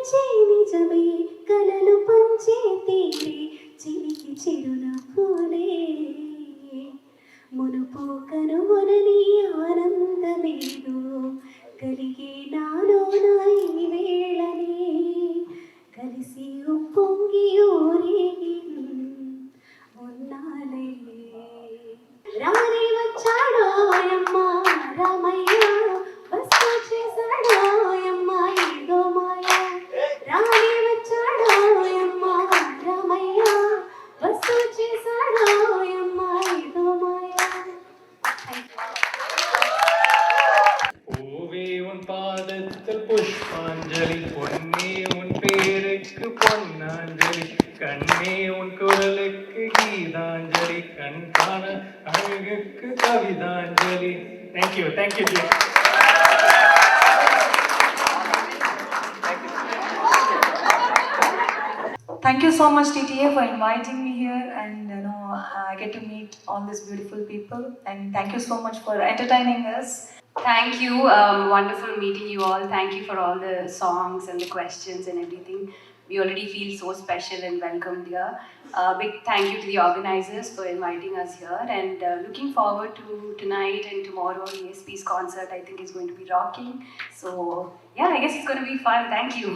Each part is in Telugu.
కనిపించే నిజమే కలలు పంచే తీరే చిలికి చిరునవ్వులే మునుపు కనుగొనని ఆనందమేదో కలిగే నాలో ఈ వేళనే కలిసి ఉప్పొంగి ఊరేగి ఉన్నాలే రాని వచ్చాడో అమ్మ రామయ్య బస్సు చేశాడో అమ్మ ఏదో మాయ రాని వచ్చాడో అమ్మ రామయ్య బస్సు చేశాడో అమ్మ ఏదో మాయ பூவே உன் பாதத்தில் புஷ்பாஞ்சலி பொன்னே உன் பேருக்கு பொன்னாஞ்சலி கண்ணே உன் குரலுக்கு கீதாஞ்சலி கண் காண அழகுக்கு கவிதாஞ்சலி. Thank you. Thank you so much TTA for inviting me here, and I get to meet all these beautiful people, and thank you so much for entertaining us. Thank you. Wonderful meeting you all. Thank you for all the songs and the questions and everything. We already feel so special and welcomed here. Big thank you to the organizers for inviting us here, and looking forward to tonight and tomorrow ESP's concert. I think it's going to be rocking. So yeah, I guess it's going to be fun. Thank you.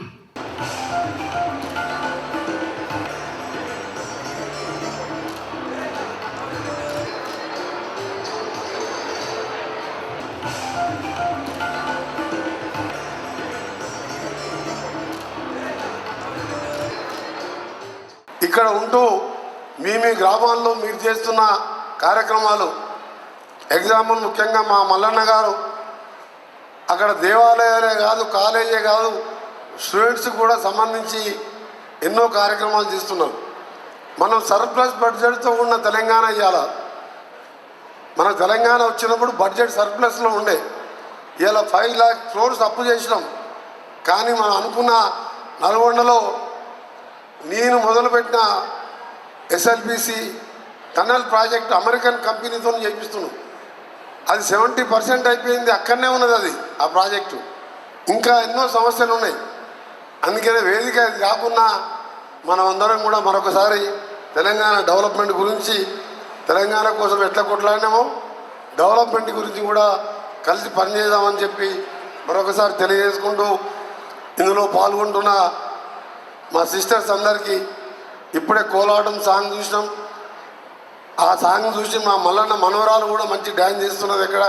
ఇక్కడ ఉంటూ మీ గ్రామాల్లో మీరు చేస్తున్న కార్యక్రమాలు, ఎగ్జాంపుల్ ముఖ్యంగా మా మల్లన్న గారు అక్కడ దేవాలయాలే కాదు, కాలేజే కాదు, స్టూడెంట్స్ కూడా సంబంధించి ఎన్నో కార్యక్రమాలు చేస్తున్నారు. మనం సర్ప్లస్ బడ్జెట్తో ఉన్న తెలంగాణ ఇవాళ, మన తెలంగాణ వచ్చినప్పుడు బడ్జెట్ సర్ప్లస్లో ఉండే, ఇలా 5 lakh crores అప్పు చేసినాం. కానీ మనం అనుకున్న నల్గొండలో నేను మొదలుపెట్టిన ఎస్ఎల్బిసి టనల్ ప్రాజెక్ట్ అమెరికన్ కంపెనీతో చేయిస్తున్నాం. అది 70% అయిపోయింది, అక్కడనే ఉన్నది అది ఆ ప్రాజెక్టు. ఇంకా ఎన్నో సమస్యలు ఉన్నాయి. అందుకనే వేదిక కాకుండా మనం అందరం కూడా మరొకసారి తెలంగాణ డెవలప్మెంట్ గురించి, తెలంగాణ కోసం ఎట్లా కొట్లాడినామో డెవలప్మెంట్ గురించి కూడా కలిసి పనిచేద్దామని చెప్పి మరొకసారి తెలియజేసుకుంటూ, ఇందులో పాల్గొంటున్న మా సిస్టర్స్ అందరికీ ఇప్పుడే కోలాటం సాంగ్ చూసినాం. ఆ సాంగ్ చూసి మా మల్లన్న మనవరాలు కూడా మంచి డ్యాన్స్ చేస్తున్నది. ఇక్కడ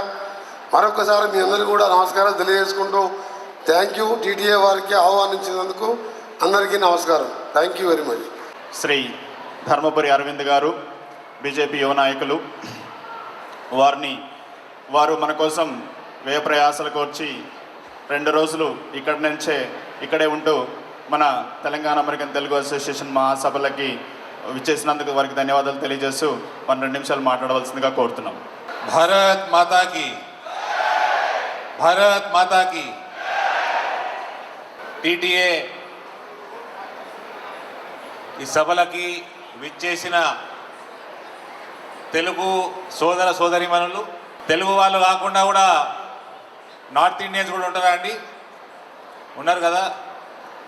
మరొకసారి మీ అందరికీ కూడా నమస్కారం తెలియజేసుకుంటూ థ్యాంక్ యూ టీటీఏ వారికి ఆహ్వానించినందుకు అందరికీ నమస్కారం. Thank you very much. Shri Dharmapuri Arvind గారు, బీజేపీ యువ నాయకులు, వారు మన కోసం వ్యయ ప్రయాసాలకు వచ్చి 2 రోజులు ఇక్కడే ఉంటూ మన తెలంగాణ అమెరికన్ తెలుగు అసోసియేషన్ మహాసభలకి విచ్చేసినందుకు వారికి ధన్యవాదాలు తెలియజేస్తూ 12 నిమిషాలు మాట్లాడవలసిందిగా కోరుతున్నాం. భారత్ మాతాకి టీటీఏ ఈ సభలకి విచ్చేసిన తెలుగు సోదర సోదరీమణులు, తెలుగు వాళ్ళు కాకుండా కూడా నార్త్ ఇండియన్స్ కూడా ఉంటారా అండి? ఉన్నారు కదా.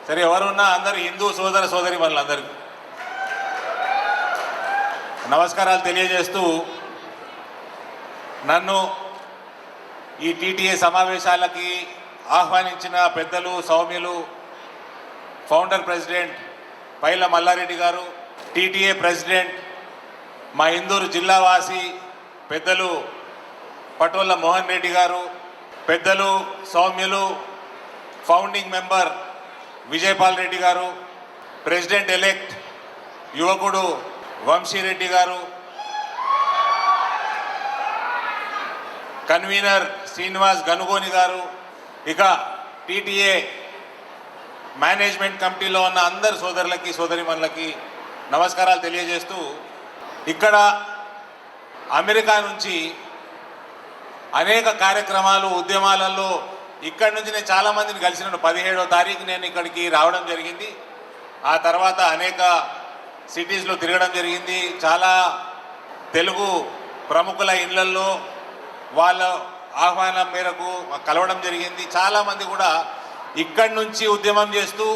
సరే, ఎవరున్నా అందరూ హిందూ సోదర సోదరీమణులు అందరికీ నమస్కారాలు తెలియజేస్తూ, నన్ను ఈ టీటీఏ సమావేశాలకి ఆహ్వానించిన పెద్దలు, సౌమ్యులు, ఫౌండర్ ప్రెసిడెంట్ పైల మల్లారెడ్డి గారు, టీటీఏ ప్రెసిడెంట్ మా ఇందూరు జిల్లావాసి పెద్దలు పటోళ్ళ మోహన్ రెడ్డి గారు, పెద్దలు సౌమ్యులు, ఫౌండింగ్ మెంబర్ విజయపాల్ రెడ్డి గారు, ప్రెసిడెంట్ ఎలెక్ట్ యువకుడు వంశీరెడ్డి గారు, కన్వీనర్ శ్రీనివాస్ గనుగోని గారు, ఇక టీటీఏ మేనేజ్మెంట్ కమిటీలో ఉన్న అందరు సోదరులకి సోదరిమణులకి నమస్కారాలు తెలియజేస్తూ, ఇక్కడ అమెరికా నుంచి అనేక కార్యక్రమాలు, ఉద్యమాలలో ఇక్కడి నుంచి నేను చాలామందిని కలిసినాను. 17వ తారీఖు నేను ఇక్కడికి రావడం జరిగింది. ఆ తర్వాత అనేక సిటీస్లో తిరగడం జరిగింది. చాలా తెలుగు ప్రముఖుల ఇళ్లల్లో వాళ్ళ ఆహ్వానం మేరకు కలవడం జరిగింది. చాలామంది కూడా ఇక్కడి నుంచి ఉద్యమం చేస్తూ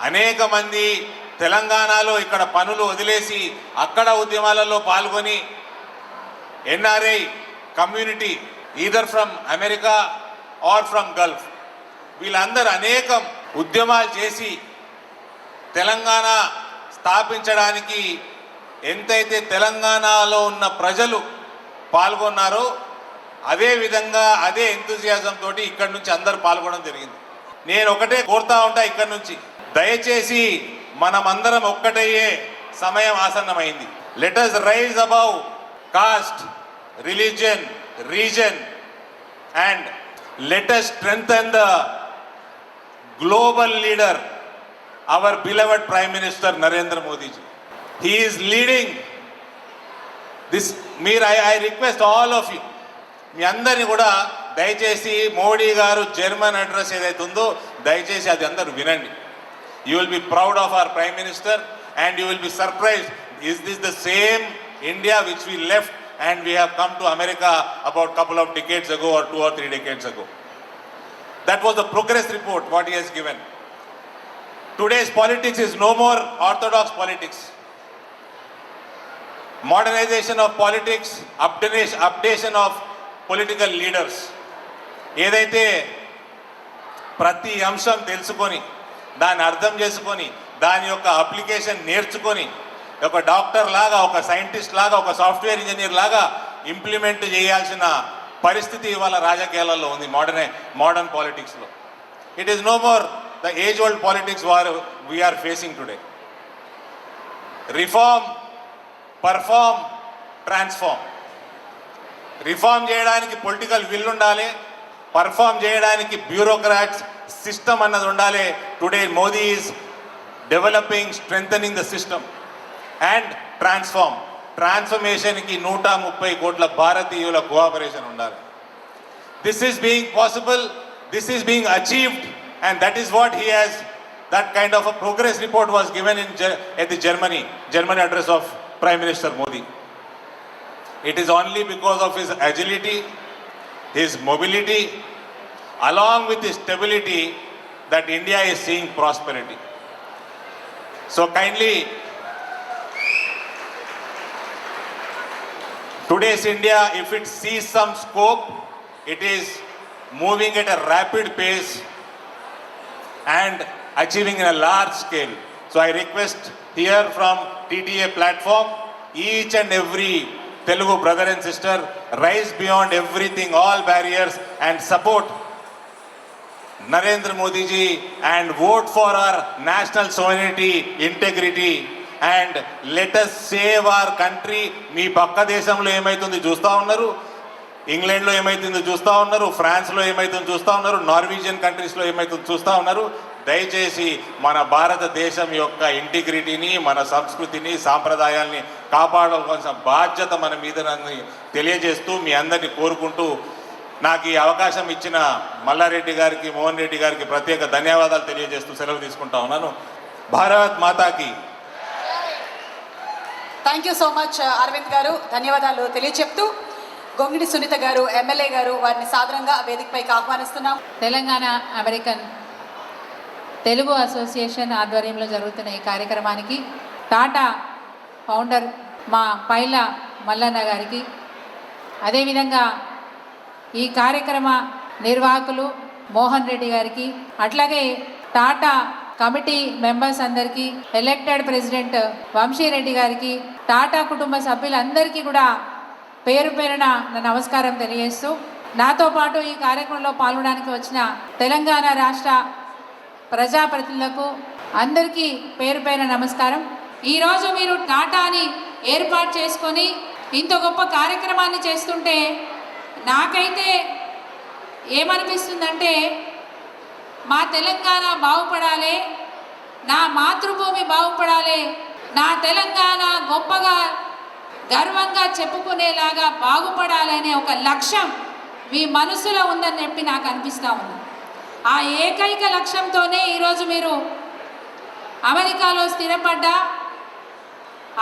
అనేక మంది తెలంగాణలో ఇక్కడ పనులు వదిలేసి అక్కడ ఉద్యమాలలో పాల్గొని NRI community either from America or from Gulf వీళ్ళందరూ అనేకం ఉద్యమాలు చేసి తెలంగాణ స్థాపించడానికి ఎంతైతే తెలంగాణలో ఉన్న ప్రజలు పాల్గొన్నారో అదే విధంగా అదే ఎంతూజియాజం తోటి ఇక్కడి నుంచి అందరూ పాల్గొనడం జరిగింది. నేను ఒకటే కోరుతా ఉంటా ఇక్కడి నుంచి, దయచేసి మనమందరం ఒక్కటయ్యే సమయం ఆసన్నమైంది. Let us rise above caste, religion, reason and let us strengthen the global leader, our beloved Prime Minister Narendra Modi ji. He is leading this. I request all of you, మీ అందరిని కూడా దయచేసి మోడీ గారు జర్మన్ అడ్రస్ ఏదైతే ఉందో దయచేసి అది అందరూ వినండి. You will be proud of our prime minister and you will be surprised. Is this the same India which we left and we have come to America about couple of decades ago or 2 or 3 decades ago? That was the progress report what he has given. Today's politics is no more orthodox politics. Modernization of politics, updation of political leaders. ఏదైతే ప్రతి అంశం తెలుసుకొని దాన్ని అర్థం చేసుకొని దాని యొక్క అప్లికేషన్ నేర్చుకొని ఒక డాక్టర్ లాగా, ఒక సైంటిస్ట్ లాగా, ఒక సాఫ్ట్వేర్ ఇంజనీర్ లాగా ఇంప్లిమెంట్ చేయాల్సిన పరిస్థితి ఇవాళ రాజకీయాలలో ఉంది మోడర్న్ పాలిటిక్స్లో. It is no more the age old politics we are facing today. Reform, perform, transform. Reform చేయడానికి పొలిటికల్ విల్ ఉండాలి, పర్ఫార్మ్ చేయడానికి బ్యూరోక్రాట్స్ సిస్టమ్ అన్నది ఉండాలి. Today Modi is developing, strengthening the system and ట్రాన్స్ఫర్మేషన్కి 130 కోట్ల భారతీయుల కోఆపరేషన్ ఉండాలి. This is being possible, this is being achieved and that is what he has, that kind of a progress report was given at the Germany address of Prime Minister Modi. It is only because of his agility, his mobility, along with his stability that India is seeing prosperity. So kindly, today's India, if it sees some scope, it is moving at a rapid pace and achieving in a large scale. So I request here from TTA platform, each and every Telugu brother and sister, rise beyond everything, all barriers, and support Narendra Modi ji and vote for our national sovereignty, integrity, and let us save our country. మీ పక్క దేశంలో ఏమైతుందో చూస్తూ ఉన్నారు, ఇంగ్లాండ్లో ఏమైతుందో చూస్తూ ఉన్నారు, ఫ్రాన్స్లో ఏమైతుందో చూస్తూ ఉన్నారు, నార్వీజియన్ కంట్రీస్లో ఏమైతుందో చూస్తూ ఉన్నారు. దయచేసి మన భారతదేశం యొక్క ఇంటిగ్రిటీని, మన సంస్కృతిని, సాంప్రదాయాల్ని కాపాడవలసిన బాధ్యత మన మీద తెలియజేస్తూ మీ అందరినీ కోరుకుంటూ నాకు ఈ అవకాశం ఇచ్చిన మల్లారెడ్డి గారికి, మోహన్ రెడ్డి గారికి ప్రత్యేక ధన్యవాదాలు తెలియజేస్తూ సెలవు తీసుకుంటా ఉన్నాను. భారత్ మాతాకి. Thank you so much Arvind గారు, ధన్యవాదాలు తెలియచెప్తూ గొంగిడి సునీత గారు, ఎమ్మెల్యే గారు, వారిని సాదరంగా వేదికపైకి ఆహ్వానిస్తున్నాం. తెలంగాణ అమెరికన్ తెలుగు అసోసియేషన్ ఆధ్వర్యంలో జరుగుతున్న ఈ కార్యక్రమానికి టాటా ఫౌండర్ మా పైల మల్లన్న గారికి, అదేవిధంగా ఈ కార్యక్రమ నిర్వాహకులు మోహన్ రెడ్డి గారికి, అట్లాగే టాటా కమిటీ మెంబర్స్ అందరికీ, ఎలక్టెడ్ ప్రెసిడెంట్ వంశీరెడ్డి గారికి, టాటా కుటుంబ సభ్యులందరికీ కూడా పేరు పేరున నా నమస్కారం తెలియజేస్తూ, నాతో పాటు ఈ కార్యక్రమంలో పాల్గొనడానికి వచ్చిన తెలంగాణ రాష్ట్ర ప్రజాప్రతినిధులకు అందరికీ పేరు పేరున నమస్కారం. ఈరోజు మీరు టాటాని ఏర్పాటు చేసుకొని ఇంత గొప్ప కార్యక్రమాన్ని చేస్తుంటే నాకైతే ఏమనిపిస్తుందంటే, మా తెలంగాణ బాగుపడాలి, నా మాతృభూమి బాగుపడాలి, నా తెలంగాణ గొప్పగా గర్వంగా చెప్పుకునేలాగా బాగుపడాలి అనే ఒక లక్ష్యం మీ మనసులో ఉందని చెప్పి నాకు అనిపిస్తూ ఉంది. ఆ ఏకైక లక్ష్యంతోనే ఈరోజు మీరు అమెరికాలో స్థిరపడ్డా,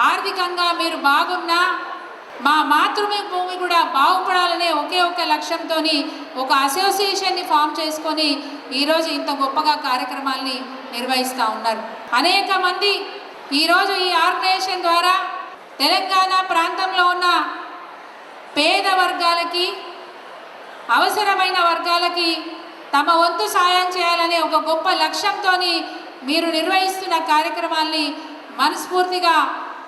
ఆర్థికంగా మీరు బాగున్నా, మా మాతృభూమి కూడా బాగుపడాలనే ఒకే ఒక లక్ష్యంతో ఒక అసోసియేషన్ని ఫామ్ చేసుకొని ఈరోజు ఇంత గొప్పగా కార్యక్రమాల్ని నిర్వహిస్తూ ఉన్నారు. అనేక మంది ఈరోజు ఈ ఆర్గనైజేషన్ ద్వారా తెలంగాణ ప్రాంతంలో ఉన్న పేద వర్గాలకి, అవసరమైన వర్గాలకి తమ వంతు సాయం చేయాలనే ఒక గొప్ప లక్ష్యంతో మీరు నిర్వహిస్తున్న కార్యక్రమాల్ని మనస్ఫూర్తిగా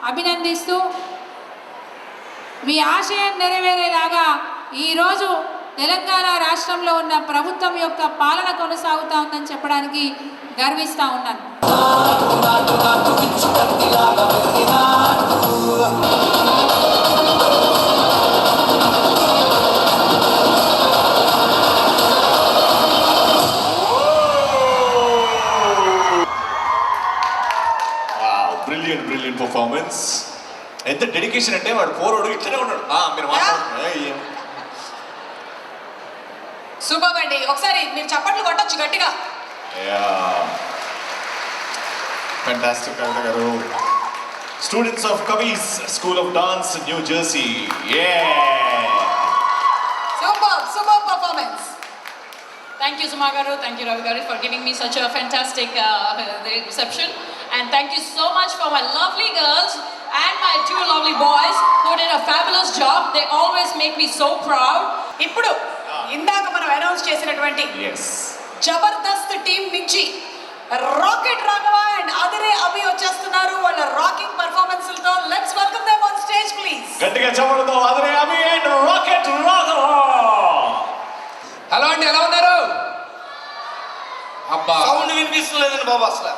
అభినందిస్తూ మీ ఆశయం నెరవేరేలాగా ఈరోజు తెలంగాణ రాష్ట్రంలో ఉన్న ప్రభుత్వం యొక్క పాలన కొనసాగుతూ ఉందని చెప్పడానికి గర్విస్తూ ఉన్నాను. Brilliant performance. ఎంత డెడికేషన్ అంటే వాడు పోరోడు ఇట్లనే ఉన్నాడు. మీరు సూపర్ అండి. ఒకసారి మీరు చప్పట్లు కొట్టొచ్చు గట్టిగా. Fantastic, Kavita garu. Students of Kavi's School of Dance, New Jersey. Super performance. Thank you, Suma garu. Thank you, Ravi garu, for giving me such a fantastic reception. And thank you so much for my lovely girls and my two lovely boys who did a fabulous job. They always make me so proud. ఇప్పుడు ఇందాక మనం అనౌన్స్ చేసినటువంటి జబర్దస్త్ టీం నుంచి రాకెట్ రాఘవ అండ్ అదిరే అభి వచ్చేస్తున్నారు వాళ్ళ రాకింగ్ పర్ఫార్మెన్స్లతో. Let's welcome them on stage please. గట్టిగా చప్పట్లతో Adhire Abhi and Rocket Raghava. Hello అండి, ఎలా ఉన్నారు? అబ్బా సౌండ్ వినిపిస్తలేదండి బాబు. అసలు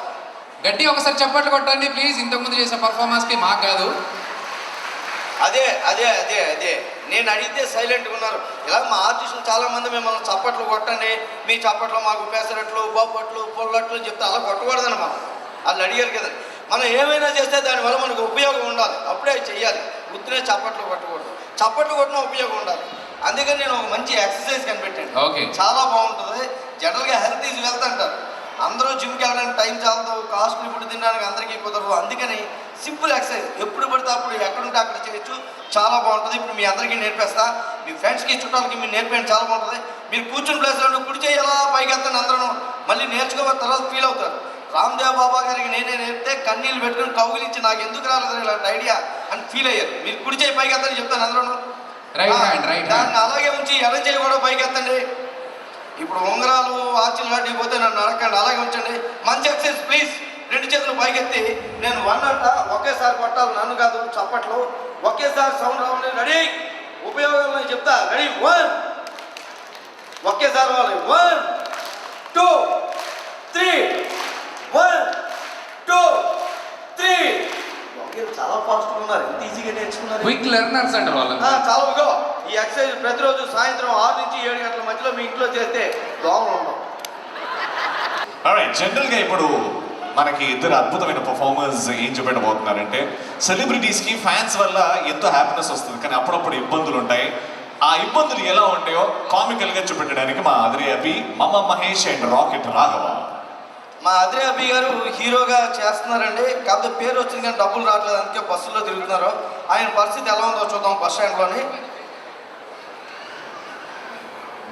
గట్టి ఒకసారి చప్పట్లు కొట్టండి ప్లీజ్. ఇంతకుముందు చేసిన పర్ఫార్మెన్స్కి మాకు కాదు. అదే అదే అదే అదే నేను అడిగితే సైలెంట్గా ఉన్నారు. ఇలా మా ఆర్టిస్టులు చాలామంది మిమ్మల్ని చప్పట్లు కొట్టండి, మీ చప్పట్లు మాకు పెసరట్లు, బొబ్బట్లు, పొల్లట్లు చెప్తే అలా కొట్టకూడదని వాళ్ళు అడిగారు కదండి. మనం ఏమైనా చేస్తే దానివల్ల మనకు ఉపయోగం ఉండాలి, అప్పుడే చెయ్యాలి. గుర్తునే చప్పట్లు కొట్టకూడదు. చప్పట్లు కొట్టిన ఉపయోగం ఉండాలి. అందుకని నేను ఒక మంచి ఎక్సర్సైజ్ కనిపెట్టాను. చాలా బాగుంటుంది. జనరల్గా హెల్త్ ఈజ్ వెల్త్ అంటారు. అందరూ జిమ్కి వెళ్ళడానికి టైం చాలదు, కాస్ట్లీ ఫుడ్ తినడానికి అందరికీ కుదరదు. అందుకని సింపుల్ ఎక్సర్సైజ్ ఎప్పుడు పడితే అప్పుడు ఎక్కడుంటే అక్కడ చేయొచ్చు. చాలా బాగుంటుంది. ఇప్పుడు మీ అందరికీ నేర్పేస్తా. మీ ఫ్రెండ్స్కి, చుట్టాలకి మీరు నేర్పేయండి. చాలా బాగుంటుంది. మీరు కూర్చుని ప్లేస్లో కుడి చేయాలా పైకి ఎత్తండి. అందరూ మళ్ళీ నేర్చుకోవాలి, తర్వాత ఫీల్ అవుతారు. రామ్దేవ్ బాబా గారికి నేనే నేర్పితే కన్నీళ్ళు పెట్టుకుని కౌగిలించి నాకు ఎందుకు రాలేదు ఇలాంటి ఐడియా అని ఫీల్ అయ్యారు. మీరు కుడి చేయి పైకి ఎత్తండి చెప్తాను అందరూ. దాన్ని అలాగే ఉంచి ఎడం చేయి కూడా పైకి ఎత్తండి. ఇప్పుడు ఉంగరాలు, వాచ్లు వాటికి పోతే నన్ను అడగండి, అలాగే ఉంచండి. మంచి ఎక్సర్సైజ్ ప్లీజ్. రెండు చేతులు పైకెత్తి నేను 1 అంట ఒకేసారి కొట్టాలి, నన్ను కాదు చప్పట్లు. ఒకేసారి సౌండ్ రావాలి. రెడీ? ఉపయోగాలు నేను చెప్తా. రెడీ? 1 ఒకేసారి రావాలి. 1 2 3 1 2 3. చాలా ఫాస్ట్గా ఉన్నారు. ఎంత ఈజీగా నేర్చుకున్నారు. క్విక్ లెర్నర్స్ అంటే వాళ్ళు చాలా ఈ ఎక్సర్సైజ్ ప్రతిరోజు సాయంత్రం 6 నుంచి 7 గంటల మధ్యలో మీ ఇంట్లో చేస్తే దోమలు ఉండవు. జనరల్గా ఇప్పుడు మనకి ఇద్దరు అద్భుతమైన పర్ఫార్మర్స్ ఏం చూపెట్టబోతున్నారంటే, సెలబ్రిటీస్కి ఫ్యాన్స్ వల్ల ఎంతో హ్యాపీనెస్ వస్తుంది, కానీ అప్పుడప్పుడు ఇబ్బందులు ఉంటాయి. ఆ ఇబ్బందులు ఎలా ఉంటాయో కామికల్గా చూపెట్టడానికి మా అదిరే అభి, మమ్మ మహేష్ అండ్ రాకెట్ రాఘవ. మా అదిరే అభి గారు హీరోగా చేస్తున్నారండి. కాకపోతే పేరు వచ్చింది కానీ డబ్బులు రావట్లేదు, అందుకే బస్సుల్లో తిరుగుతున్నారు. ఆయన పరిస్థితి ఎలా ఉందో చూద్దాం బస్ స్టాండ్లోని.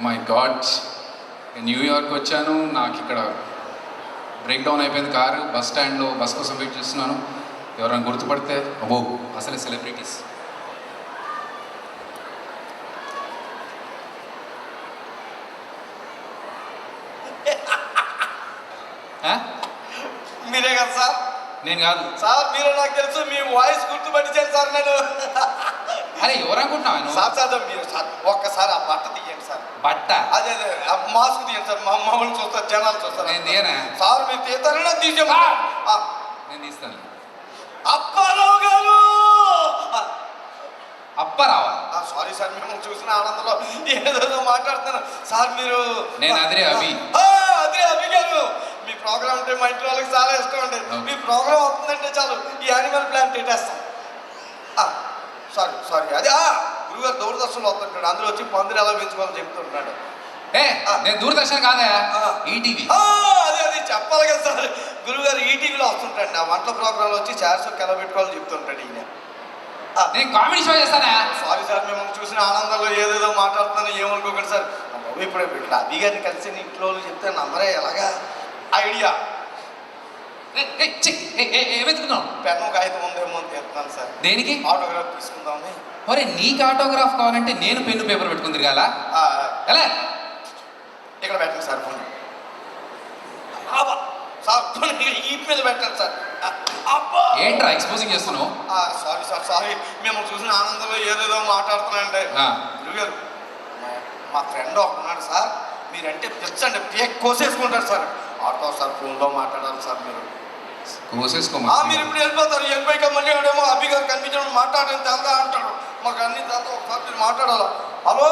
మై గాడ్, న్యూయార్క్ వచ్చాను, నాకు ఇక్కడ బ్రేక్ డౌన్ అయిపోయింది కారు. బస్ స్టాండ్లో బస్ కోసం వెయిట్ చేస్తున్నాను. ఎవరైనా గుర్తుపడితే అబ్బో అసలే సెలబ్రిటీస్. మీరే కదా సార్? నేను కాదు సార్, మీరే. నాకు తెలుసు మీ వాయిస్ గుర్తుపట్టించాను సార్ నేను. అరే ఎవరనుకుంటున్నాను సార్? సార్ మీరు సార్ ఒక్కసారి ఆ బట్ట తీయండి సార్. బట్ట? అదే అదే మాస్క్ తీయండి సార్. మా మమ్మల్ని చూస్తారు, జనాలు చూస్తారు. నేను తీయనా సార్? మీరు తీస్తారని తీసేమా? నేను తీస్తాను. అప్పారావు గారు. అప్పారావా? సారీ సార్, మిమ్మల్ని చూసిన ఆనందంలో ఏదో మాట్లాడుతున్నాను సార్. మీరు? నేను అదిరే అభి. అదిరే అభి గారు, మీ ప్రోగ్రామ్ అంటే మా ఇంట్లో వాళ్ళకి చాలా ఇష్టం అండి. మీ ప్రోగ్రామ్ అవుతుందంటే చాలు ఈ యానిమల్ ప్లాంట్ పెట్టేస్తాం. సారీ సారీ, అదే గురుగారు దూరదర్శన్లో వస్తుంటాడు, అందులో వచ్చి పందులు ఎలా పెంచుకోవాలని చెప్తుంటాడు. నేను దూరదర్శన్ కాదా, ఈటీవీ. అదే అది చెప్పాలి కదా సార్. గురుగారు ఈటీవీలో వస్తుంటాడు. ఆ వంటల ప్రోగ్రాంలో వచ్చి చార్స్ ఎలా పెట్టుకోవాలని చెప్తుంటాడు ఈయన. నేను కామెడీ షో చేస్తానా? సారీ సార్, మిమ్మల్ని చూసిన ఆనందంలో ఏదేదో మాట్లాడుతున్నాను, ఏమనుకోకండి సార్. బాబు ఇప్పుడు ఇక్కడ అభి గారిని కలిసి ఇంట్లో వాళ్ళు చెప్తే నమ్మరే, ఎలాగా ఐడియా. ఏమెత్తుకున్నావు? పెన్ను కాగితం ఉందేమో అని చెప్తున్నాను సార్. దేనికి? ఆటోగ్రాఫ్ తీసుకుందామని. ఒరే నీకు ఆటోగ్రాఫ్ కావాలంటే నేను పెన్ను పేపర్ పెట్టుకుని తిరగాల? ఎలా? ఇక్కడ పెట్టండి సార్ ఫోన్. సార్ ఈ మీద పెట్టండి సార్. ఏంట్రా ఎక్స్పోజింగ్ చేస్తున్నావు? సారీ సార్, సారీ, మేము చూసిన ఆనందంలో ఏదేదో మాట్లాడుతున్నానండి. గురుగారు, మా ఫ్రెండ్ ఒకన్నాడు సార్, మీరంటే పిచ్చండి, పేక్ కోసేసుకుంటారు సార్. ఆటో సార్, ఫోన్లో మాట్లాడాలి సార్. మీరు మీరు ఇప్పుడు వెళ్ళిపోతారు, వెళ్ళిపోయాక మళ్ళీ ఏమో అభి గారు కనిపించడం మాట్లాడడం తెల్దా అంటాడు. మాకు అన్ని తెల్దా, ఒకసారి మీరు మాట్లాడాలా? హలో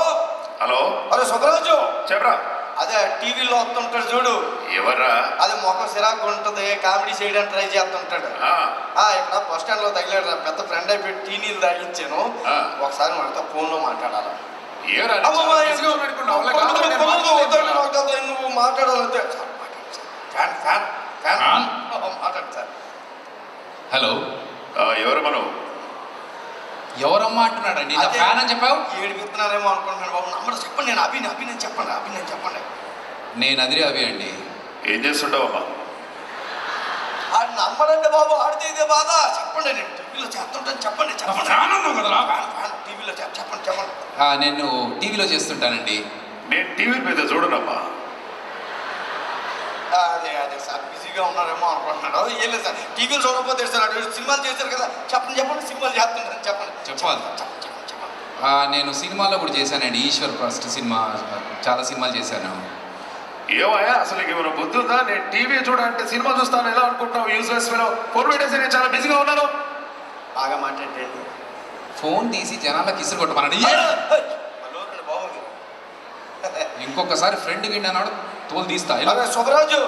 హలో, అరే సుబ్బరాజు చెప్పరా? అదే టీవీలో వస్తుంటాడు చూడు. ఎవర్రా? అదే మొఖం సిరాకు ఉంటుంది, కామెడీ చేయడానికి ట్రై చేస్తుంటాడు. ఇక్కడ బస్ స్టాండ్ లో తగిలాడు, పెద్ద ఫ్రెండ్ అయిపోయి టీ నీళ్ళు తాగించాను. ఒకసారి మనతో ఫోన్ లో మాట్లాడాలి. నువ్వు మాట్లాడాలంటే మాట్లాడు సార్. హలో, ఎవరు మనం? ఎవరమ్మా అంటున్నాడండి? ఫ్యాన్ అని చెప్పావు? ఏడిపిస్తున్నారేమో అనుకుంటున్నాను బాబు. నమ్మడం చెప్పండి. నేను అభిని చెప్పండి. నేను అదిరే అభి అండి. ఏం చేస్తుంటావమ్మా? ఆడు నమ్మడండి బాబు, ఆడితే ఇదే బాధ. చెప్పండి, నేను టీవీలో చేస్తుంటాను. చెప్పండి. టీవీలో చెప్పండి. నేను టీవీలో చేస్తుంటానండి. నేను టీవీ మీద చూడనమ్మా. అదే సార్, బిజీగా ఉన్నారేమో అనుకుంటున్నాడు. ఏం లేదు సార్, టీవీలు చూడకపోతే సార్, సినిమాలు చేశారు కదా. చెప్పండి, సినిమాలు చేస్తుంటారు. చెప్పాలి. నేను సినిమాలో కూడా చేశానండి. ఈశ్వర్ ఫస్ట్ సినిమా, చాలా సినిమాలు చేశాను. ఏమయ్యా అసలు ఏమైనా బుద్ధి ఉందా? నేను టీవీ చూడాలంటే సినిమా చూస్తాను ఎలా అనుకుంటున్నావు? Useless fellow. ఫోన్ పెట్టేసి నేను చాలా బిజీగా ఉన్నాను. బాగా మాట్లాడండి. ఫోన్ తీసి జనాలకు ఇసురు కొట్టమనండి. ఇంకొకసారి ఫ్రెండ్ గిండి అన్నాడు, తోలు తీస్తా. శుభరాజు,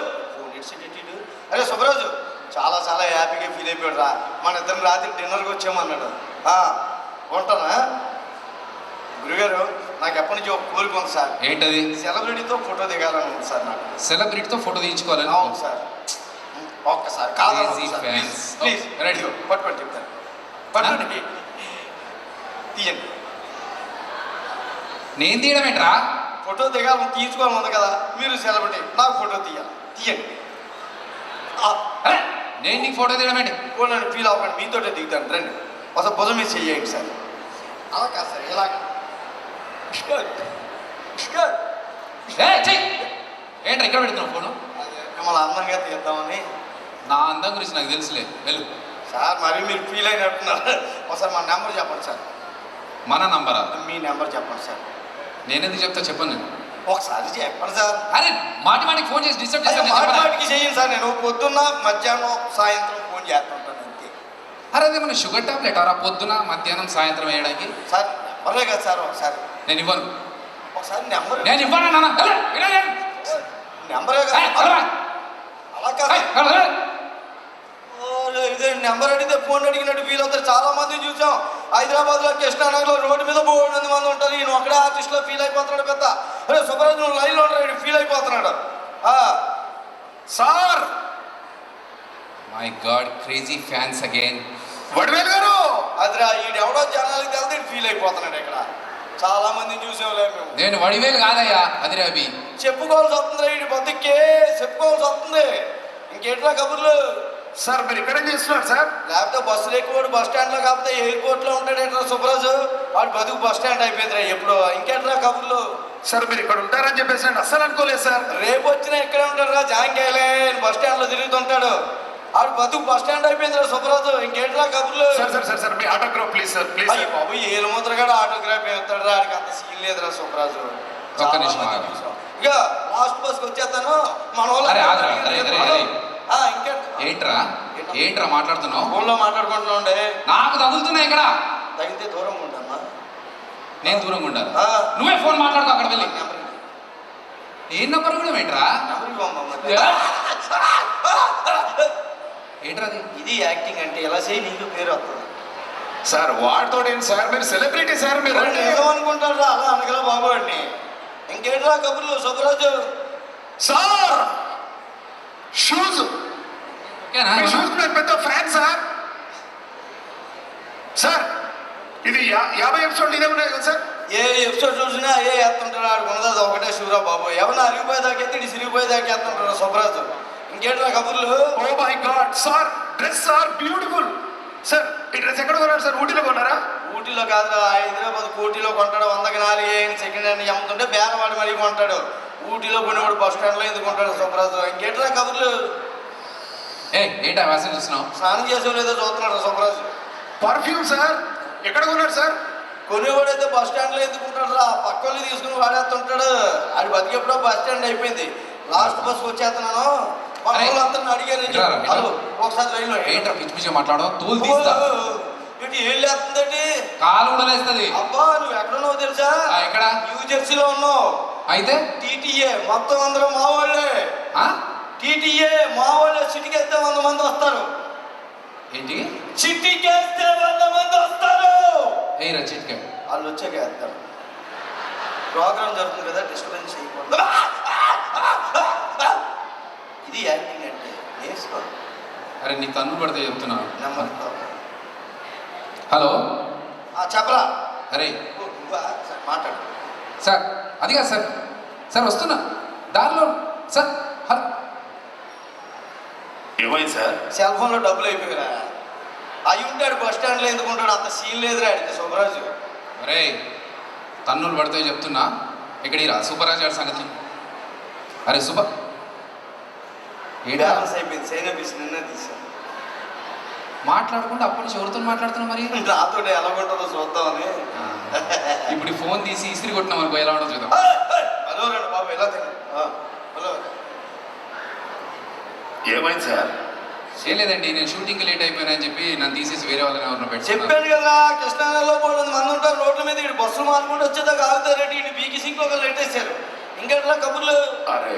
అరే శుభరాజు, చాలా చాలా హ్యాపీగా ఫీల్ అయిపోయాడు రా. మన ఇద్దరం రాత్రి డిన్నర్కి వచ్చామన్నాడు. ఉంటానా గురుగారు? నాకు ఎప్పటి నుంచి ఒక కోరిక ఉంది సార్. ఏంటది? సెలబ్రిటీతో ఫోటో దిగాలని ఉంది సార్. నాకు సెలబ్రిటీతో ఫోటో తీయించుకోవాలని? అవును సార్. ఒక్కసారి ప్లీజ్ రెడీ పట్టుకోండి, చెప్తాను. పట్టుకోండి, తీయండి. నేను తీయడం ఏంట్రా? ఫోటో దిగాలని తీసుకోవాలి ఉంది కదా, మీరు సెలబ్రిటీ, నాకు ఫోటో తీయండి. నేను నీకు ఫోటో తీయడం ఏంటి? నన్ను ఫీల్ అవ్వకండి, మీతోటే దిగుతాను. రండి, ఒకసారి భుజం మీద చెయ్యండి సార్. అలా కాదు సార్, ఇలాగ. ఏంట్రా ఇక్కడ పెడుతున్నావు ఫోను? మిమ్మల్ని అందంగా తీద్దామని. నా అందం గురించి నాకు తెలుసులే, వెళ్ళు. సార్ మరి మీరు ఫీల్ అయినట్టున్నారు. ఒకసారి మా నెంబర్ చెప్పండి సార్. మన నంబరా? మీ నెంబర్ చెప్పండి సార్. నేనెందుకు చెప్తా, చెప్పను నేను. ఒకసారి చెప్పండి సార్. అరే మాటికి ఫోన్ చేసి డిస్టర్బ్ చేస్తాను. మాటికి చేయండి సార్. నేను పొద్దున్న, మధ్యాహ్నం, సాయంత్రం ఫోన్ చేస్తుంటాను అంతే. అరే అదే మన షుగర్ టాబ్లెట్ అరా? పొద్దున, మధ్యాహ్నం, సాయంత్రం వేయడానికి? సార్ నెంబరే కదా సార్. ఒకసారి నేను ఇవ్వను. ఒకసారి నెంబర్. నేను ఇవ్వను నెంబరే కదా. అలా కాదు, ఇదే నెంబర్ అడిగితే ఫోన్ అడిగినట్టు ఫీల్ అవుతారు. చాలా మంది చూసాం హైదరాబాద్లో, కృష్ణానగర్లో రోడ్డు మీద 300 మంది ఉంటారు. ఈయన ఒకడే ఆర్టిస్ట్లో ఫీల్ అయిపోతున్నాడు పెద్ద. అరే సుబ్బరాజు, నువ్వు లైన్లో ఉంటాడు, ఫీల్ అయిపోతున్నాడు sir. My God, crazy fans again. Vadivelu గారు, అదిరా ఈడెవడో జనాలకి తెలితే ఫీల్ అయిపోతున్నాడు. ఇక్కడ చాలా మందిని చూసేవాళ్ళే మేము. నేను వడివేలు కాదయ్యా, అదిరే అభి. చెప్పుకోవాల్సి వస్తుంది, ఈ బతుకే చెప్పుకోవాల్సి వస్తుంది. ఇంకేట్లా కబుర్లు సార్? మీరు ఇక్కడేం చేస్తున్నారు సార్? లేకపోతే బస్సులు ఎక్కువ బస్ స్టాండ్లో, కాకపోతే ఎయిర్పోర్ట్లో ఉంటాడు ఎట్లా సుబ్బరాజు. వాడు బతుకు బస్ స్టాండ్ అయిపోయిందిరా ఎప్పుడో. ఇంకెట్లా కబుర్లు? సార్ మీరు ఇక్కడ ఉంటారని చెప్పేసి నేను అస్సలు అనుకోలేదు సార్. రేపు వచ్చినా ఇక్కడే ఉంటాడు రా, జాంకాయలే బస్ స్టాండ్లో తిరుగుతుంటాడు. ఆడు బతుకు బస్ స్టాండ్ అయిపోయిందిరా సుబ్బరాజు. ఇంకేట్లా కబుర్లు? Sir me autograph please sir, please. అయ్యి బాబు, ఏలు ముద్రగాడు ఆటోగ్రాఫ్ ఏస్తాడు రా, ఆడికి అంత సీన్ లేదురా సుబ్బరాజు. ఇక లాస్ట్ బస్కి వచ్చేస్తాను. మన వాళ్ళు ఏంట్రా మాట్లాడుతున్నావు? ఫోన్లో మాట్లాడుకుంటున్నా. నాకు తగులుతున్నాయి ఇక్కడ. తగిలితే దూరంగా ఉండమ్మా. నేను దూరంగా ఉండాలి? నువ్వే ఫోన్ మాట్లాడుకో అక్కడ వెళ్ళి. ఏం నెంబర్ కూడా ఏంట్రా? ఏంట్రా అది? ఇది యాక్టింగ్ అంటే ఎలా చేయి, నీకు పేరు వస్తుంది సార్. వాడితో సార్, మీరు సెలబ్రిటీ సార్. మీరు ఏమనుకుంటారు అలా అనగల బాబు అండి. ఇంకేట్రా కబుర్లు సుబ్బరాజు? సార్ షూస్, షూస్ పెద్ద ఫ్యాన్ సార్. సార్ ఇది 50 ఎపిసోడ్లు ఇదే ఉన్నాయి కదా సార్? ఏ ఎపిసోడ్ చూసినా ఏ ఎత్తుంటాడు ఆడు ఉన్నది ఒకటే శివరా బాబు. ఎవరన్నా అరిగిపోయేదాకా ఎత్తి ఇటు సిరిగిపోయేదాకా ఎత్తుంటారు సుబ్రాజు. ఇంకేంటి కబుర్లు? Oh my god sir, dress are beautiful sir. ఈ డ్రెస్ ఎక్కడ కొన్నారు సార్? ఊటీలో కొన్నారా? ఊటీలో కాదురా, హైదరాబాద్ కోటిలో కొంటాడు. 100కి 4 సెకండ్ హ్యాండ్ అమ్ముతుంటే బేరవాడి మరీ కొంటాడు. ఊటీలో కొనేవాడు బస్ స్టాండ్లో ఎందుకు కొంటాడు సుబ్రాజు? ఇంకేంట్రా కబుర్లు? ఏంటా వ్యాసం చూస్తున్నావు? స్నానం చేసేవాళ్ళు చూస్తున్నాడు సుబ్రాజు. పర్ఫ్యూమ్ సార్ ఎక్కడ కొన్నారు సార్? కొనేవాడైతే బస్ స్టాండ్లో ఎందుకుంటాడు రా, పక్క వాళ్ళు తీసుకుని వాడేస్తుంటాడు. ఆడి బతికెప్పుడో బస్ స్టాండ్ అయిపోయింది. లాస్ట్ బస్కి వచ్చేస్తున్నాను. మా వాళ్ళందరిని అడిగాను ఒకసారి లైన్లో ఏంట్రా పిచ్చి పిచ్చి మాట్లాడడం? తోలు తీస్తా. ఏంటి ఏం లేస్తుందండి? కాలు కూడా లేస్తుంది. అబ్బా నువ్వు ఎక్కడున్నావు తెలుసా? ఎక్కడ? న్యూ జెర్సీలో ఉన్నావు. అయితే టీటీఏ మొత్తం అందరూ మా వాళ్ళే. టీటీఏ మా వాళ్ళే. సిటీకేస్తే 100 మంది వస్తారు. ఏంటి? సిటీకేస్తే 100 మంది వస్తారు. ఏరా చిట్కా వాళ్ళు వచ్చాక వేస్తారు. ప్రోగ్రామ్ జరుగుతుంది కదా, డిస్టర్బెన్స్ చేయకూడదు. ఇది యాక్టింగ్ అంటే నేర్చుకో. అరే నీ తన్ను పడితే చెప్తున్నా. నెమ్మది హలో చెప్పరా? అరే మాట్లాడు సార్. అది కాదు సార్. సార్ వస్తున్నా దారిలో సార్. హలో ఏమైంది సార్? సెల్ ఫోన్లో డబ్బులు అయిపోయారా? అయి ఉంటాడు బస్ స్టాండ్లో ఎందుకుంటాడు? అంత సీన్ లేదురా అడిగితే సుబ్బరాజు. అరే తన్నులు పడితే చెప్తున్నా. ఎక్కడిరా సూపరాజు గారి సంగతి? అరే సూపర్ బ్యాలెన్స్ అయిపోయింది. సైన్ ఆఫీస్ నిన్నే తీసాను. మాట్లాడకుండా అప్పటి నుంచి ఎవరితో మాట్లాడుతున్నా మరి? నాతో ఎలా ఉంటుందో చూద్దామని. ఇప్పుడు ఫోన్ తీసి ఇస్త్రీ కొట్టినాం అనుకో, ఎలా ఉండదు చూద్దాం. హలో రండి బాబు, ఎలా తిన్నా? హలో ఏమైంది సార్? చేయలేదండి, నేను షూటింగ్ లేట్ అయిపోయినా చెప్పి నన్ను తీసేసి వేరే వాళ్ళని ఎవరినో పెట్టి చెప్పాను కదా, కృష్ణానగర్లో 300 మంది ఉంటారు రోడ్ల మీద. ఇటు బస్సులు మారుకుంటూ వచ్చేదాకా ఆగుతారంటే ఇటు బీకి సింక్ ఒకరు లెట్టేశారు. ఇంకెట్లా కబుర్లు? అరే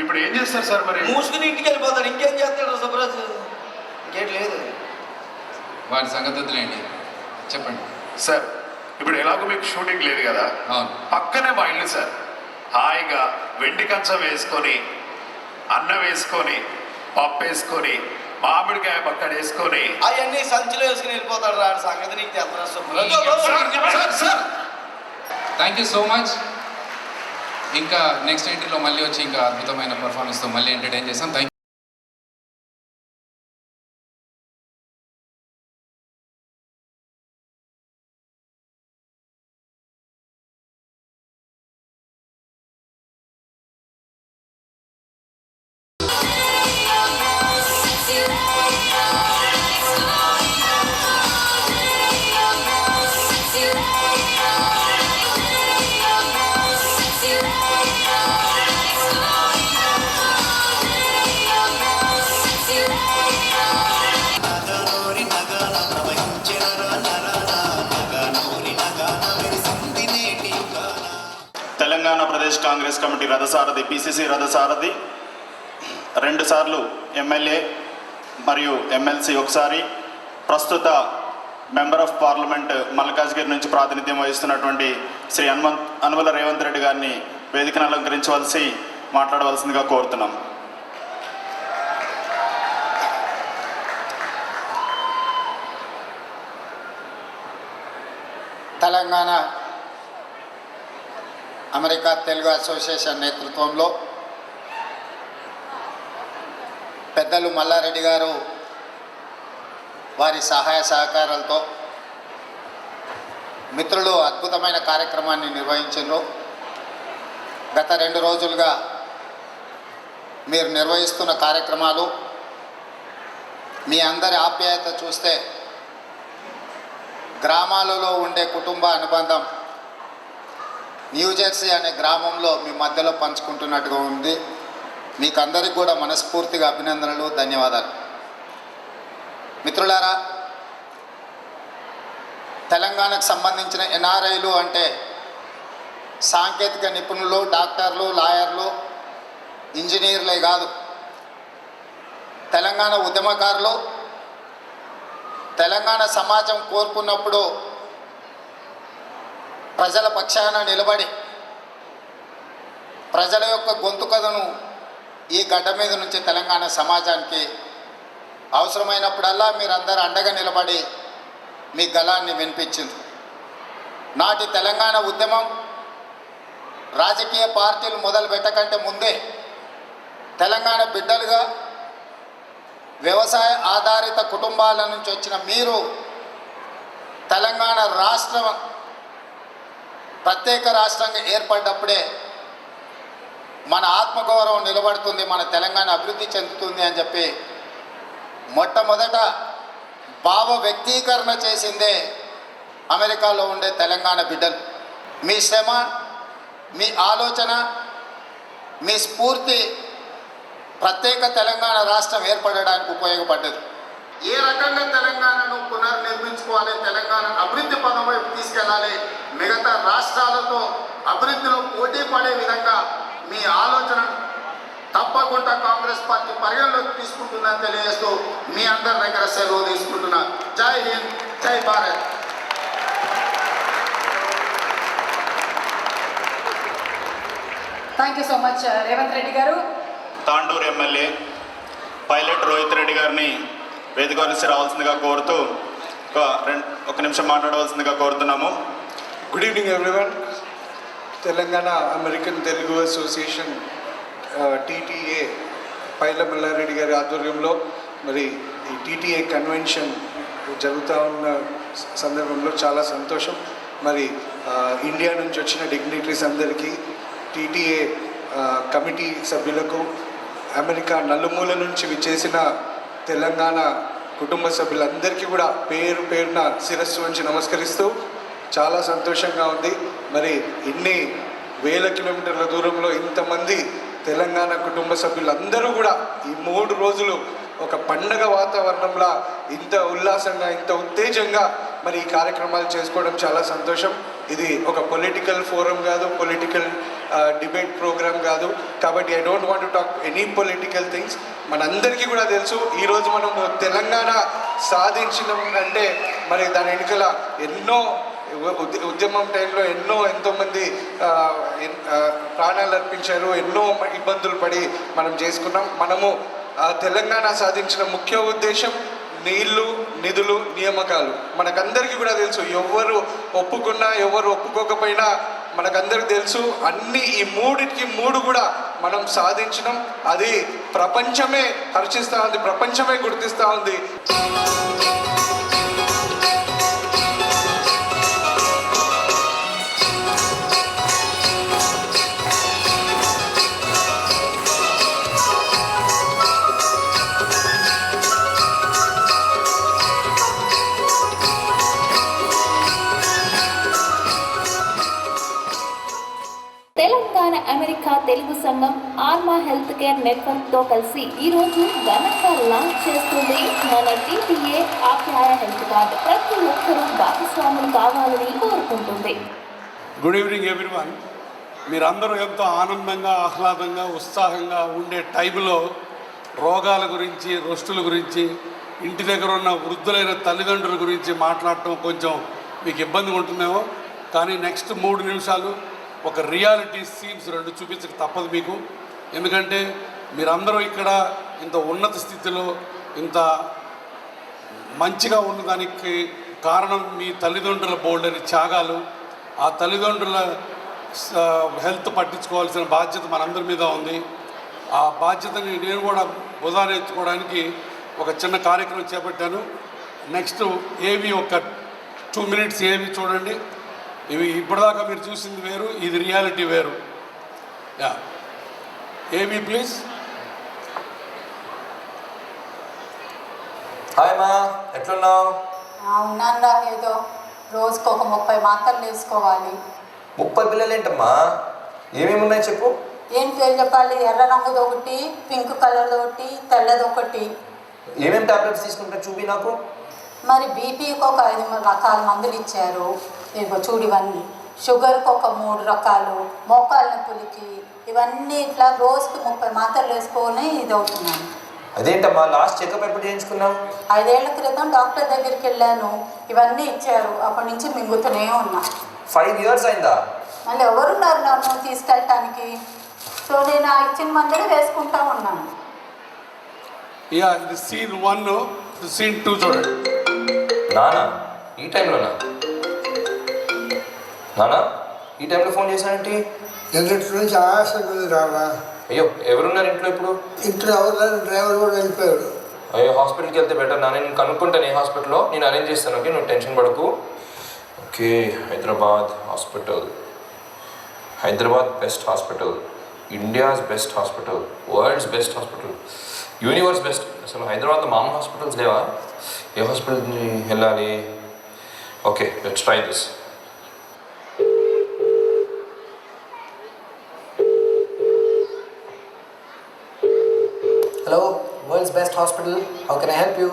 ఇప్పుడు ఏం చేస్తారు సార్ మరి? మూసుకుని ఇంటికి వెళ్ళిపోతాడు. ఇంకేం చేస్తాడు సుబ్రాజు? ఇంకేం లేదు. వాటి సంగతి వద్దులేండి, చెప్పండి సార్. ఇప్పుడు ఎలాగో మీకు షూటింగ్ లేదు కదా, అవును. పక్కనే మా ఇల్లు సార్. హాయిగా వెండి కంచం వేసుకొని, అన్నం వేసుకొని, పప్పు వేసుకొని, మామిడికాయ పక్కన వేసుకొని అవన్నీ సంచిలో వేసుకుని వెళ్ళిపోతాడు రా. సంగతి నీకు తెలుసు. Thank you so much. ఇంకా నెక్స్ట్ ఎంట్రీలో మళ్ళీ వచ్చి ఇంకా అద్భుతమైన పర్ఫార్మెన్స్తో మళ్ళీ ఎంటర్టైన్ చేస్తాం. థ్యాంక్ తెలంగాణ ప్రదేశ్ కాంగ్రెస్ కమిటీ రథసారథి, పిసిసి రథసారథి 2 సార్లు ఎమ్మెల్యే మరియు ఎమ్మెల్సీ ఒకసారి, ప్రస్తుత మెంబర్ ఆఫ్ పార్లమెంట్ మల్కాజ్గిరి నుంచి ప్రాతినిధ్యం వహిస్తున్నటువంటి శ్రీ అనుమల రేవంత్ రెడ్డి గారిని వేదికను అలంకరించవలసి మాట్లాడవలసిందిగా కోరుతున్నాం. తెలంగాణ అమెరికా తెలుగు అసోసియేషన్ నేతృత్వంలో పెద్దలు మల్లారెడ్డి గారు వారి సహాయ సహకారాలతో మిత్రులు అద్భుతమైన కార్యక్రమాన్ని నిర్వహించారు. గత 2 రోజులుగా మీరు నిర్వహిస్తున్న కార్యక్రమాలు, మీ అందరి ఆప్యాయత చూస్తే గ్రామాలలో ఉండే కుటుంబ అనుబంధం న్యూజెర్సీ అనే గ్రామంలో మీ మధ్యలో పంచుకుంటున్నట్టుగా ఉంది. మీకు అందరికీ కూడా మనస్ఫూర్తిగా అభినందనలు, ధన్యవాదాలు. మిత్రులారా, తెలంగాణకు సంబంధించిన ఎన్ఆర్ఐలు అంటే సాంకేతిక నిపుణులు, డాక్టర్లు, లాయర్లు, ఇంజనీర్లే కాదు, తెలంగాణ ఉద్యమకారులు, తెలంగాణ సమాజం కోరుకున్నప్పుడు ప్రజల పక్షాన నిలబడి ప్రజల యొక్క గొంతుకథను ఈ గడ్డ మీద నుంచి తెలంగాణ సమాజానికి అవసరమైనప్పుడల్లా మీరందరూ అండగా నిలబడి మీ గళాన్ని వినిపించింది. నాటి తెలంగాణ ఉద్యమం రాజకీయ పార్టీలు మొదలు పెట్టకంటే ముందే తెలంగాణ బిడ్డలుగా వ్యవసాయ ఆధారిత కుటుంబాల నుంచి వచ్చిన మీరు తెలంగాణ రాష్ట్రం ప్రత్యేక రాష్ట్రంగా ఏర్పడ్డప్పుడే మన ఆత్మగౌరవం నిలబడుతుంది, మన తెలంగాణ అభివృద్ధి చెందుతుంది అని చెప్పి మొట్టమొదట భావ వ్యక్తీకరణ చేసిందే అమెరికాలో ఉండే తెలంగాణ బిడ్డలు. మీ శ్రమ, మీ ఆలోచన, మీ స్ఫూర్తి ప్రత్యేక తెలంగాణ రాష్ట్రం ఏర్పడడానికి ఉపయోగపడ్డది. ఏ రకంగా తెలంగాణను పునర్నిర్మించుకోవాలి, తెలంగాణ అభివృద్ధి పదం వైపు తీసుకెళ్ళాలి, మిగతా రాష్ట్రాలతో అభివృద్ధిలో పోటీ పడే విధంగా మీ ఆలోచన తప్పకుండా కాంగ్రెస్ పార్టీ పరిగణలోకి తీసుకుంటుందని తెలియజేస్తూ మీ అందరి దగ్గర సెలవు తీసుకుంటున్నా. జై హింద్, జై Bharat. Thank you so much Revanth Reddy గారు. తాండూరు ఎమ్మెల్యే పైలట్ రోహిత్ రెడ్డి గారిని వేదిక నుంచి రావాల్సిందిగా కోరుతూ ఒక నిమిషం మాట్లాడవలసిందిగా కోరుతున్నాము. Good evening everyone. Telangana American Telugu association TTA Paila Mallareddy గారి ఆధ్వర్యంలో మరి ఈ టీటీఏ కన్వెన్షన్ జరుగుతూ ఉన్న సందర్భంలో చాలా సంతోషం. మరి ఇండియా నుంచి వచ్చిన డిగ్నిటరీస్ అందరికీ, టీటీఏ కమిటీ సభ్యులకు, అమెరికా నలుమూల నుంచి విచ్చేసిన తెలంగాణ కుటుంబ సభ్యులందరికీ కూడా పేరు పేరున శిరస్సు వంచి నమస్కరిస్తూ చాలా సంతోషంగా ఉంది. మరి ఇన్ని వేల కిలోమీటర్ల దూరంలో ఇంతమంది తెలంగాణ కుటుంబ సభ్యులందరూ కూడా ఈ 3 రోజులు ఒక పండగ వాతావరణంలో ఇంత ఉల్లాసంగా, ఇంత ఉత్తేజంగా మరి ఈ కార్యక్రమాలు చేసుకోవడం చాలా సంతోషం. ఇది ఒక పొలిటికల్ ఫోరం కాదు, పొలిటికల్ డిబేట్ ప్రోగ్రామ్ కాదు. కాబట్టి I don't want to talk any political things. మనందరికీ కూడా తెలుసు ఈరోజు మనము తెలంగాణ సాధించడం అంటే మరి దాని వెనుకల ఎన్నో ఉద్యమం టైంలో ఎంతోమంది ప్రాణాలు అర్పించారు, ఎన్నో ఇబ్బందులు పడి మనం చేసుకున్నాం. మనము తెలంగాణ సాధించిన ముఖ్య ఉద్దేశం నీళ్లు, నిధులు, నియామకాలు. మనకందరికీ కూడా తెలుసు, ఎవరు ఒప్పుకున్నా ఎవరు ఒప్పుకోకపోయినా మనకందరికి తెలుసు అన్ని ఈ 3 కూడా మనం సాధించడం. అది ప్రపంచమే హర్షిస్తూ ఉంది, ప్రపంచమే గుర్తిస్తూ ఉంది. తెలంగాణ అమెరికా తెలుగు సంఘం ఆర్మా హెల్త్ కేర్ నెట్వర్క్తో కలిసి ఈరోజు ఘనంగా లాంచ్ చేస్తుంది మన టీటీఏ ఆప్యాయ హెల్త్ కార్డు. ప్రతి ఒక్కరూ భాగస్వాములు కావాలని కోరుకుంటుంది. Good evening everyone. మీరందరూ ఎంతో ఆనందంగా, ఆహ్లాదంగా, ఉత్సాహంగా ఉండే టైంలో రోగాల గురించి, రొస్టుల గురించి, ఇంటి దగ్గర ఉన్న వృద్ధులైన తల్లిదండ్రుల గురించి మాట్లాడటం కొంచెం మీకు ఇబ్బందిగా ఉంటుందేమో. కానీ నెక్స్ట్ 3 నిమిషాలు ఒక రియాలిటీ సీన్స్ 2 చూపించక తప్పదు మీకు. ఎందుకంటే మీరందరూ ఇక్కడ ఇంత ఉన్నత స్థితిలో, ఇంత మంచిగా ఉన్నదానికి కారణం మీ తల్లిదండ్రుల బోల్డని త్యాగాలు. ఆ తల్లిదండ్రుల హెల్త్ పట్టించుకోవాల్సిన బాధ్యత మనందరి మీద ఉంది. ఆ బాధ్యతని నేను కూడా ఉదాహరించుకోవడానికి ఒక చిన్న కార్యక్రమం చేపట్టాను. నెక్స్ట్ ఏవి ఒక 2 minutes ఏవి చూడండి. ఇవి ఇప్పటిదాకా మీరు చూసింది వేరు, ఇది రియాలిటీ వేరు. యా, ఏవి ప్లీజ్. హాయ్ మా, ఎట్లున్నావు? ఉన్నానురా, ఏదో రోజుకు ఒక 30 మాత్రలు వేసుకోవాలి. 30 పిల్లలు ఏంటమ్మా? ఏమేమి ఉన్నాయి చెప్పు. ఏం పేరు చెప్పాలి? ఎర్ర రంగుది ఒకటి, పింక్ కలర్ది ఒకటి, తెల్లది ఒకటి. ఏమేమి టాబ్లెట్స్ తీసుకుంటా చూపి నాకు. మరి బీపీకి ఒక 5 రకాల మందులు ఇచ్చారు. ఇదిగో చూడు, ఇవన్నీ. షుగర్కి ఒక 3 రకాలు, మోకాళ్ళ నొప్పులకి, ఇవన్నీ ఇట్లా రోజుకి 30 మాత్రలు వేసుకొని ఇది అవుతున్నాను. అదేంటమ్మా, లాస్ట్ చెకప్ ఎప్పుడు చేయించుకున్నావు? 5 ఏళ్ల క్రితం డాక్టర్ దగ్గరికి వెళ్ళాను, ఇవన్నీ ఇచ్చారు. అప్పటి నుంచి మింగుతూనే ఉన్నా. 5 years అయిందా? మళ్ళీ ఎవరున్నారు నన్ను తీసుకెళ్ళటానికి? సో నేను ఆ ఇచ్చిన మందులు వేసుకుంటా ఉన్నాను. యా, ఇది సీన్ 1, సీన్ 2 చూడండి. నానా ఈ టైంలోనా? నానా ఈ టైంలో ఫోన్ చేశానంటే ఎదుటి నుంచి ఆయాసంగా రావా? అయ్యో ఎవరున్నారు ఇంట్లో ఇప్పుడు? ఇంట్లో ఎవరు? డ్రైవర్ కూడా వెళ్ళిపోయాడు. అయ్యో హాస్పిటల్కి వెళ్తే బెటర్ నాన్న. నేను కనుక్కుంటాను ఏ హాస్పిటల్లో, నేను అరేంజ్ చేస్తాను. ఓకే నువ్వు టెన్షన్ పడకు. Okay Hyderabad hospital, Hyderabad best hospital, India's best hospital, world's best hospital, universe best. అసలు హైదరాబాద్లో మామూలు హాస్పిటల్స్ లేవా? ఏ హాస్పిటల్కి వెళ్ళాలి? Okay let's try this. Hello, world's best hospital, how can I help you?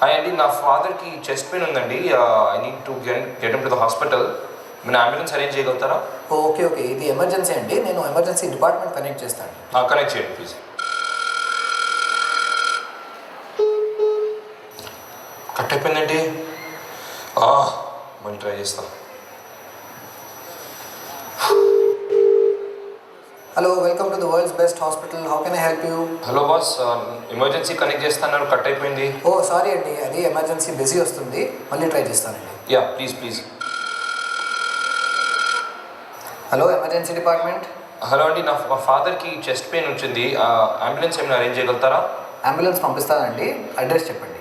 Hi అండి, నా ఫాదర్కి చెస్ట్ పెయిన్ ఉందండి. I need to get him to the hospital. మీరు అంబులెన్స్ అరేంజ్ చేయగలుగుతారా? ఓకే ఓకే, ఇది ఎమర్జెన్సీ అండి. నేను ఎమర్జెన్సీ డిపార్ట్మెంట్ కనెక్ట్ చేస్తాను. కనెక్ట్ చేయండి ప్లీజ్. కట్ అయిపోయిందండి. మళ్ళీ ట్రై చేస్తా. Hello, welcome to the world's best hospital, how can I help you? Hello boss, emergency connect చేస్తున్నారు, కట్ అయిపోయింది. ఓ సారీ అండి, అది ఎమర్జెన్సీ బిజీ వస్తుంది, మళ్ళీ ట్రై చేస్తానండి. Yeah please please. Hello, emergency department. Hello అండి, నా ఫాదర్కి చెస్ట్ పెయిన్ వచ్చింది. అంబులెన్స్ ఏమైనా అరేంజ్ చేయగలుగుతారా? అంబులెన్స్ పంపిస్తానండి, అడ్రస్ చెప్పండి.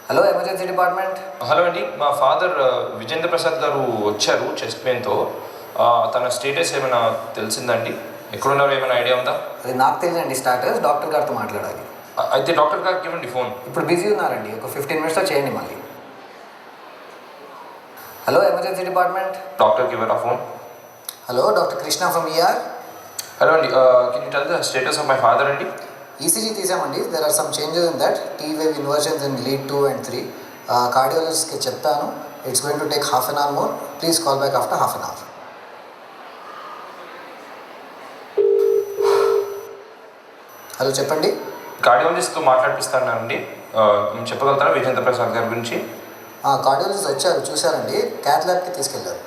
Hello, emergency department. హలో అండి, మా ఫాదర్ విజేంద్ర ప్రసాద్ గారు వచ్చారు చెస్ట్ పెయిన్తో. తన స్టేటస్ ఏమైనా తెలిసిందండి? ఎక్కడున్నారో ఏమైనా ఐడియా ఉందా? అది నాకు తెలియదండి స్టాటస్, డాక్టర్ గారితో మాట్లాడాలి. అయితే డాక్టర్ గారికి ఇవ్వండి ఫోన్. ఇప్పుడు బిజీ ఉన్నారండి, ఒక 15 మినిట్స్లో చేయండి మళ్ళీ. Hello, emergency department. డాక్టర్కి ఇవ్వరా ఫోన్. Hello, doctor Krishna from ER. Hello అండి, can you tell the status of my father అండి? ఈసీజీ తీసామండి, there are some changes in that, T wave inversions in lead 2 and 3. కార్డియాలజిస్ట్కి చెప్తాను. It's going to take half an hour more, please call back after half an hour. Hello చెప్పండి. కార్డియాలజిస్ట్తో మాట్లాడిపిస్తానండి, చెప్పగలుగుతారా విజేంద్ర ప్రసాద్ గారి గురించి? కార్డియాలజిస్ట్ వచ్చారు, చూసారండి, క్యాత్ ల్యాబ్కి తీసుకెళ్లారు.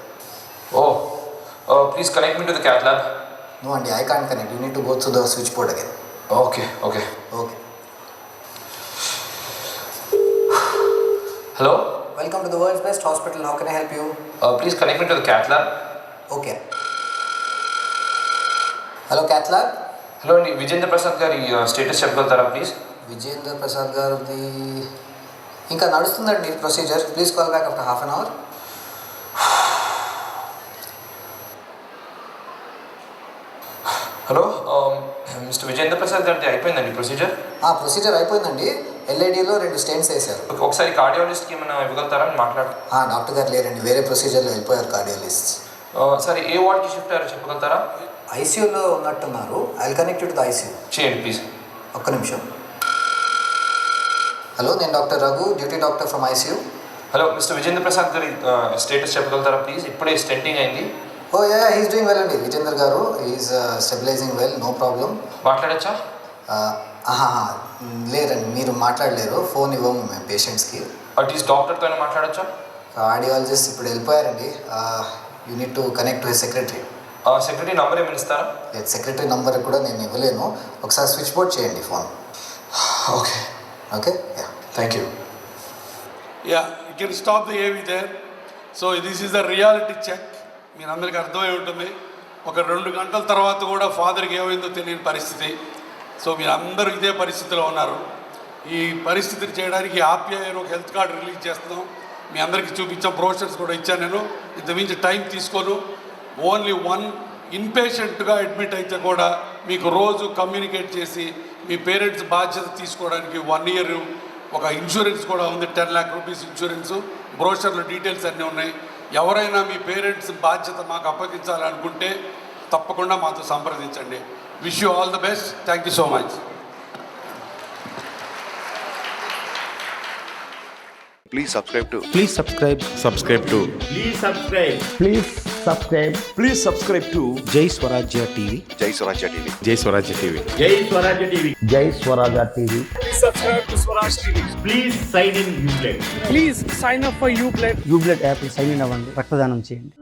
Please connect me to the cath lab. No అండి, I can't connect, you need to go through the switchboard again. Okay okay okay. Hello, welcome to the world's best hospital, how can I help you? Please connect me to the cath lab. Okay. Hello, cath lab. Hello అండి, విజేంద్ర ప్రసాద్ గారి స్టేటస్ చెప్పగలుగుతారా ప్లీజ్? విజేంద్ర ప్రసాద్ గారిది ఇంకా నడుస్తుందండి procedure, please call back after half an hour. Hello mister Vijendra Prasad గారిది అయిపోయిందండి ప్రొసీజర్? ప్రొసీజర్ అయిపోయిందండి, ఎల్ఐడిలో 2 స్టెంట్స్ వేశారు. ఒకసారి కార్డియాలజిస్ట్కి ఏమైనా ఇవ్వగలుగుతారా అని మాట్లాడు. డాక్టర్ గారు లేరండి, వేరే ప్రొసీజర్లో వెళ్ళిపోయారు కార్డియాలజిస్ట్. సరే ఏ వార్డ్కి షిఫ్ట్ అయ్యారో చెప్పగలుగుతారా? ఐసీయూలో ఉన్నట్టున్నారు, I connect to the ICU. చేయండి ప్లీజ్. ఒక్క నిమిషం. హలో, నేను doctor Raghu, duty doctor from ICU. Hello, mister Vijendra Prasad గారి స్టేటస్ చెప్పగలుగుతారా ప్లీజ్? ఇప్పుడే స్టెంటింగ్ అయింది. Oh yeah, he's doing well అండి, విజేంద్ర గారు is stabilising well, no problem. మాట్లాడచ్చా? లేరండి, మీరు మాట్లాడలేరు, ఫోన్ ఇవ్వము మేము పేషెంట్స్కి. అట్లీస్ట్ డాక్టర్తో మాట్లాడచ్చా? కార్డియాలజిస్ట్ ఇప్పుడు వెళ్ళిపోయారండి, you need to connect to secretary. Secretary number ఏమైనా ఇస్తారా? లేదు, సెక్రటరీ నంబర్ కూడా నేను ఇవ్వలేను, ఒకసారి స్విచ్ బోర్డ్ చేయండి ఫోన్. Okay okay, yeah thank you. Yeah, you can stop the AV there. So this is the reality check. మీరు అందరికీ అర్థమై ఉంటుంది, ఒక 2 గంటల తర్వాత కూడా ఫాదర్కి ఏమైందో తెలియని పరిస్థితి. సో మీరు అందరూ ఇదే పరిస్థితిలో ఉన్నారు. ఈ పరిస్థితిని చేయడానికి ఆప్యాయను ఒక హెల్త్ కార్డు రిలీజ్ చేస్తున్నాం, మీ అందరికీ చూపించాం, బ్రోషర్స్ కూడా ఇచ్చాను నేను. ఇంతకుమించి టైం తీసుకోను. ఓన్లీ 1 ఇన్పేషెంట్గా అడ్మిట్ అయితే కూడా మీకు రోజు కమ్యూనికేట్ చేసి మీ పేరెంట్స్ బాధ్యత తీసుకోవడానికి 1 year ఒక ఇన్సూరెన్స్ కూడా ఉంది, 10 lakh rupees ఇన్సూరెన్స్. బ్రోషర్లో డీటెయిల్స్ అన్నీ ఉన్నాయి. ఎవరైనా మీ పేరెంట్స్ బాధ్యత మాకు అప్పగించాలనుకుంటే తప్పకుండా మాతో సంప్రదించండి. Wish you all the best. Thank you so much. Please subscribe to. Please subscribe. Subscribe to. Please subscribe. Please subscribe. Please subscribe to. Jai Swarajya TV. Jai Swarajya TV. Jai Swarajya TV. Jai Swarajya TV. Jai Swarajya TV. Please subscribe to Swaraj TV. Please sign in Ubled. Please sign up for Ubled. Ubled app sign in అవ్వండి, రక్తదానం చేయండి.